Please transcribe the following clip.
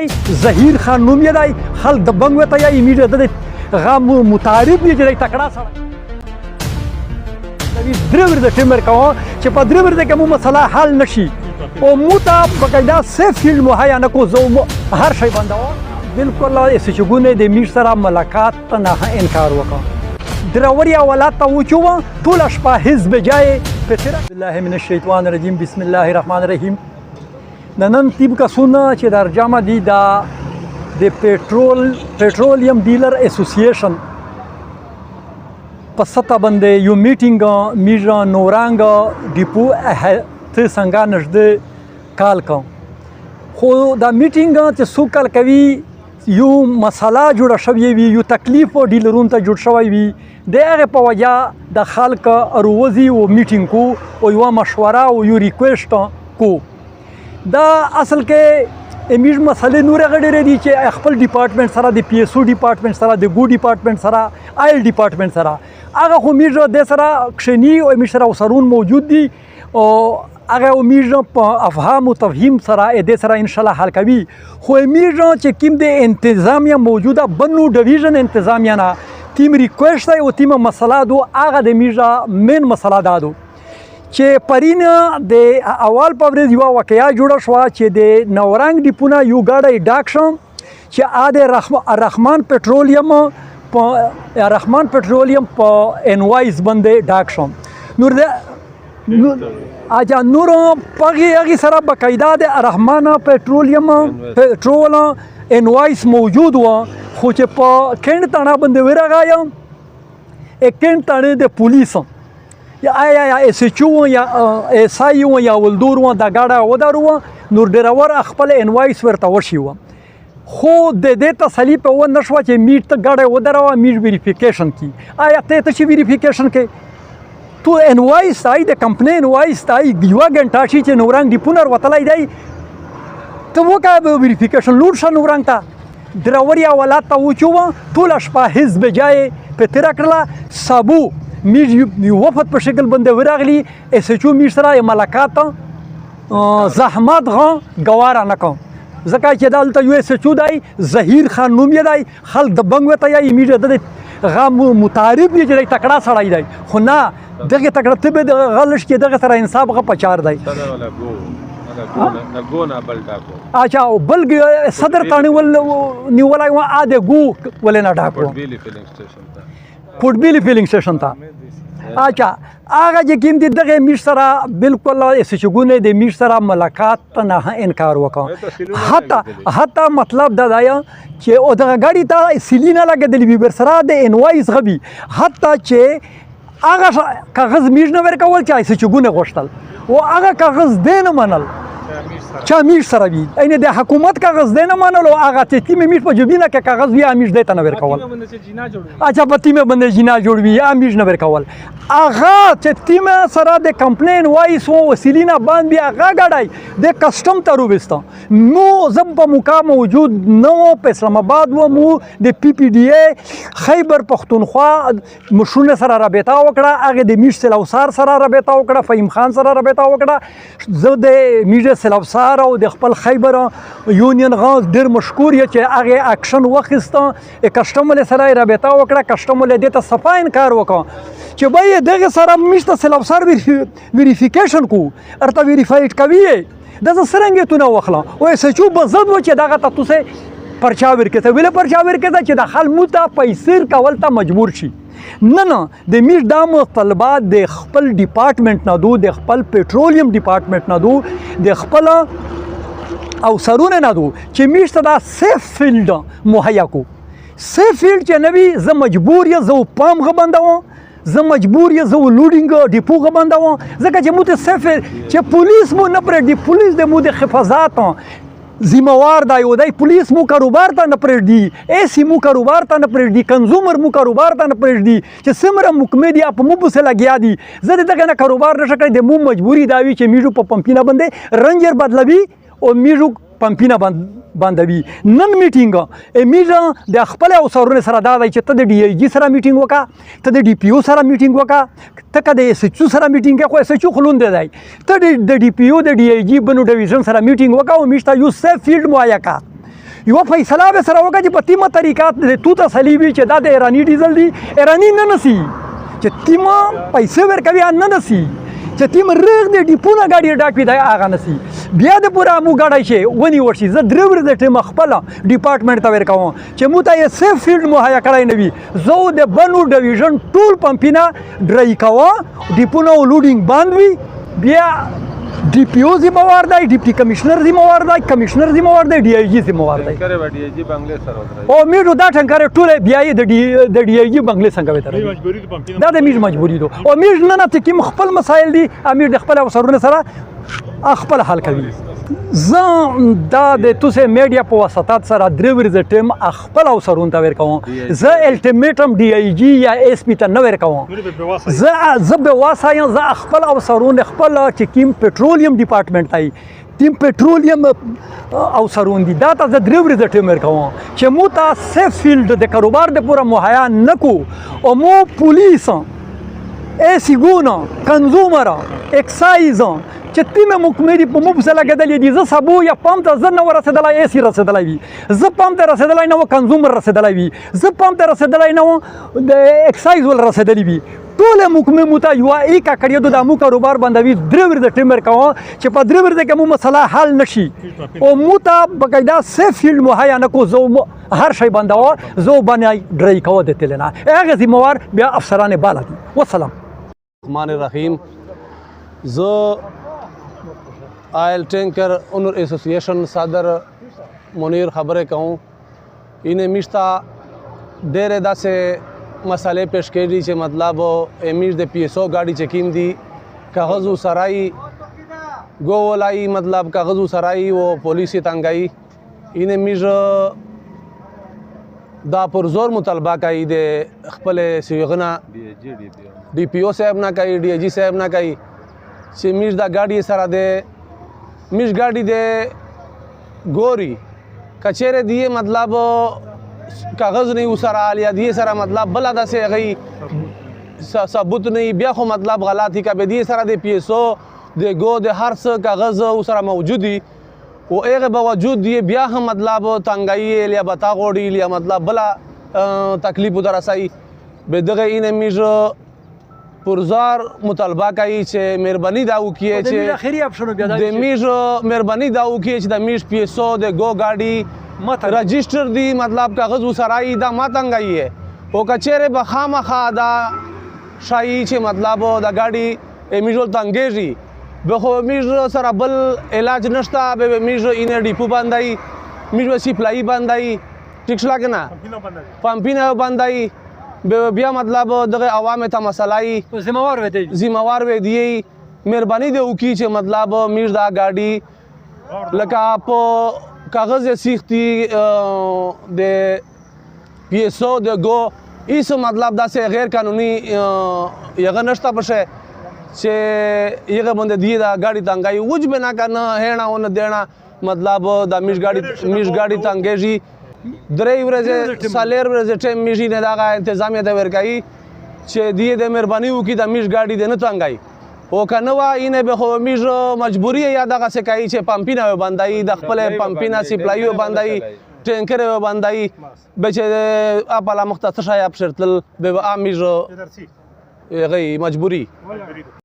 ظهیر خان نوم یې دی، خلک د بنګ ورته یایي، میډیا د هغه متعارف دی چې دی تکړه سړی درې ورځې ټیم ورکوه چې په درې ورځې کې مو مسله حل نه شي او مو ته باقاعده سیف فیلډ مهیا نه کو، زه هر شی بندوم. بالکل ایسوسیګونه د میر سره ملاقات ته نه انکار وکړ. دراوري اولاد ته وچوه ټوله شپه حزب جای بسم الله من الشیطان الرجیم بسم الله الرحمن الرحیم. نن تیم کسونه چې در جامع دي د پیټرولیم ډیلر ایسوسییشن په سطح باندې یو میټینګ میر نورانګ ډیپو ته څنګه نږدې کال کوم، خو دا میټینګ چې څو کال کوي یو مسله جوړه شوې وي، یو تکلیف ډیلرونو ته جوړ شوی وي، د هغې په وجه د خلک ارووځي او میټینګ کو او یوه مشوره او یو ریکویسټ کو. دا اصل کې امیر مسلې نور هغه ډېرې دي چې خپل ډپارټمنټ سره د پی ایس او ډپارټمنټ سره د ګو ډپارټمنټ سره آیل ډپارټمنټ سره هغه خو امیر د سره کښېني او امیر سره اوسرون موجود دي او هغه امیر په افهام او تفهیم سره د سره ان شاء الله حل کوي. خو امیر چې کوم د انتظامیه موجوده بنو ډویژن انتظامیه نه تیم ریکویسټ دی او تیم مسله دو هغه د امیر مین مسله دا دو چې پرین د اول په ورځ یوه واقعه جوړه شوه چې د نورنګ ډیپو نه یو ګاډی ډاک شو چې د رحمان پیټرولیم په انوایس باندې ډاک شو. نور هغې سره باقاعده د رحمان پیټرول انوایس موجود و، خو چې په کیڼ تاڼه باندې ورغایم کیڼ تاڼې د پولیس یا ایس ایچ او یا ایس آی و یا ولدور و دا ګاډی ودرو، نور ډریور خپل انوایس ورته وشي و، خو د دې تسلي په ونه شوه چې میر ته ګاډی ودروه میر ویریفیکیشن کی. ته چې ویریفیکیشن کې تو انوایس دی د کمپنۍ انوایس دی یوه ګنټه شي چې نورنګ ډیپو نه وتلی دی ته وکړه ویریفیکیشن لوډ شه نورنګ ته. دراوري اولاد ته وچوه ټوله شپه حزب جای په تېره کړله. سابو میر وفد په شکل باندې ورغلی، ایس ایچ او میر سره ملاقات زحمت ګواره نه کوم ځکه چې دلته یو ایس ایچ او دی ظهیر خان نوم یې دی، خلک د بنګ ورته یایي، میر د هغه متعارف دی چې دی تکړه سړی دی، خو نه دغه تکړه ته به دغه لږ کې دغه سره انصاف هغه پچار دی. اچھا بل صدر ته نیولی و د ګو ولې نه ډاک و فوټبیل فیلینګ سټیشن ته. اچھا هغه چې کوم دي دغه میر سره بالکل ایسوسیګونه د میر سره ملاقات ته نه انکار وکړ. حتی مطلب دا دی چې او دغه ګاډي ته سیلي نه لګېدلې وي ورسره د انوایس غبي، حتی چې هغه کاغذ میر نه ورکول چې ایسوسیګونه غوښتل او هغه کاغذ دی نه منل چې امیر سره وي، یعنې د حکومت کاغذ دی نه منل او هغه چې تیم امیر په جبینه کې کاغذ وي امیر دی ته نه ورکول. اچھا په تیمه باندې جنا جوړ وي امیر نه ورکول. هغه چې تیمه سره د کمپلین وایس و وسیلې نه بند وي هغه ګاډی د کسټم ته روبسته مو زه په موقع موجود نه و، په اسلام آباد وم، د پی پی ډي ای خیبر پښتونخوا مشرونو سره رابطه وکړه، هغې د میر سلوسار سره رابطه وکړه، فهیم خان سره رابطه وکړه. زه د میر سلوسار او د خپل خیبر یونین غاز ډېر مشکور یم چې هغې اکشن واخیسته، کسټم ولې سره یې رابطه وکړه، کسټم ولې دې ته صفا انکار وکړه چې بای دغه سره موږ ته سلوسار ویریفیکیشن کو ارته ویریفاید کوي دغه څرنګه تو نه واخله او ایسچو بزد و چې دغه ته تاسو پرچا ورکته ویله پرچا ورکته چې د خل موته پیسې کول ته مجبور شي. نه د میر دا مطالبات د خپل ډپارټمنټ نه دو، د خپل پیټرولیم ډپارټمنټ نه دو، د خپل او سرونه نه دو چې میر ته دا سیف فیلډ مهیا کو. سیف فیلډ چې نوی زه مجبور یم زه پام غبندوم، زه مجبور یم زه لوډینګ ډیپو غبندوم ځکه چې مو ته سیف چې پولیس مو نه پرېږدي، پولیس د مو د حفاظت ذمہوار دی او دی پولیس مو کاروبار ته نه پرېږدي، ای سی مو کاروبار ته نه پرېږدي، کنزومر مو کاروبار ته نه پرېږدي چې څومره محکمې دي په مو پسې لګیا دي. زه د دغه نه کاروبار نشه کړی، د مو مجبوري دا وي چې میږو په پمپینه باندې رنجر بدلوي او میږو پمپینه بندوي. نن میټینګ میږه د خپل اوسرونه سره دا دی چې ته د ډي ای جي سره میټینګ وکړه، ته د ډي پی او سره میټینګ وکړه، ته که د ایس ایچ او سره میټینګ خو ایس ایچ او خلون دی، ته د ډي پی او د ډي ای جي بنو ډویژن سره میټینګ وکړه او میږ ته یو سیف فیلډ مهیا کړه یوه فیصله به سره وکړه چې په تیمه طریقه د تو تسلي وي چې دا د ایراني ډیزل دی ایراني نه نسي چې تیمه پیسې ورکوي نه نسي چې تیم رغ د ډیپونه ګاډي ډاک وي دا هغه نسي بیا د پوره مو ګاډی شي ونیول شي زه درې ورځې ټیم خپله ډپارټمنټ ته ورکوم چې موږ ته یې سیف فیلډ مهیا کړی نه وي زه د بنو ډویژن ټول پمپونه ډرای کوم ډیپونه لوډینګ بند وي بیا ډي پی او ذمہوار دی ډیپټي کمشنر ذمہوار دی کمشنر ذمہوار دی ډي آی جي ذمہوار دی او میرو دا ټنکر ټول بیا یې د ډي آی جي بنگلې څنګه وتر دا د میج مجبوری دو او میج نه نه کوم خپل مسایل دي امیر د خپل افسرونو سره خپل حل کوي زه دا د توسه میډیا په واسطات سره درې ورځې ټیم خپل افسرونو ته ورکوم زه الټیمیټم ډي آی جي یا اس پی ته نه ورکوم زه به واسایم زه خپل افسرونو خپل چې کوم پټرولیم ډپارټمنټ دی تیم پټرولیم افسرون دي دا ته زه درې ورځې ټیم ورکوم چې مو ته سیف فیلډ د کاروبار د پوره مهیا نه کو او مو پولیس ایسیګونه کنزومر اکسایز چې تیمه مکمری په مو په لګدلې دي زه سبو یا پام ته زه نه ورسېدلی ایسی رسېدلی وي زه پام ته رسېدلی نه و کنزومر رسېدلی وي زه پام ته رسېدلی نه و د اکسایز ول رسېدلی وي ټوله مکمه مو ته یوه ایکا کړی د مو کاروبار بندوي درې ورځې ټیم ورکوم چې په درې ورځې کې مو مسله حل نشي او مو ته بقاعده سیف فیلډ مهیا نه کو زه هر شی بندوه زه باندې ډرای کوه د تل نه هغه ذمہوار بیا افسران بالا دي والسلام الرحمن الرحیم زه آئل ٹینکر اونر ایسوسیشن صدر منیر خبریں کہوں انہیں میشتا ډېرې داسې مسئلې پیش کړي چې مطلب امیش د پی ایس او ګاډي چې کیم دي کاغذ سرای گو ولای مطلب کاغذ سرای و پولیسی تنگائی انہیں میش دا پر زور مطالبہ کوي د خپل سیغنا ډي پی او صاحب نه کوي ډي جی صاحب نه کوي چې میش دا ګاډي سره د میش ګاډي د ګوري کچېره دی مطلب کاغذ نه وسره یا دی سره مطلب بل داسې غي ثبوت نه بیا خو مطلب غلطی کا به دی سره د پی ایس او د گو د هر څه کاغذ وسره موجودي او هغه باوجود دی بیا هم مطلب تنګای یا بتا غوړي یا مطلب بل تکلیف درسای به دغه اینه میش پرزار مطالبه کوي چې مهرباني دا وکړي چې اخري اپشن بیا د میش مهرباني دا وکړي چې د میش پی ایس او د گو ګاډي رجسٹر دی مطلب کاغذ وسرای دا ماتنګي او کچېره به خامخا دا شای چې مطلب د ګاډي میجول تنګېږي به خو میش سره بل علاج نشته به میش اینه ډیپو باندای میش سپلای باندای ټیک شلا کنه پمپینه باندای بیا مطلب دغه عوام ته مسلای ذمہوار وي دی مهرباني دی وکړي چې مطلب میش دا ګاډي لکه په کاغذ سیختی د پی ایس او د گو ایس مطلب داسې غیر قانوني یغه نشته پشه چې یغه باندې دی دا ګاډي تنګای وج به نه کنه هینا ون دینا مطلب دا میش ګاډي تنګېږي درې ورځې سالیر ورځې ټیم میشي نه دا انتظامیه ته ورکایي چې دی د مهرباني وکړي د میش ګاډي د نه تنګای او کنه وا اینه به خو میش مجبوری یا دغه څه کوي چې پمپینه باندې د خپل پمپینه سپلایو باندې ټینکر باندې بچ اپلا مختصر شای اپ شرتل به امیش غي مجبوری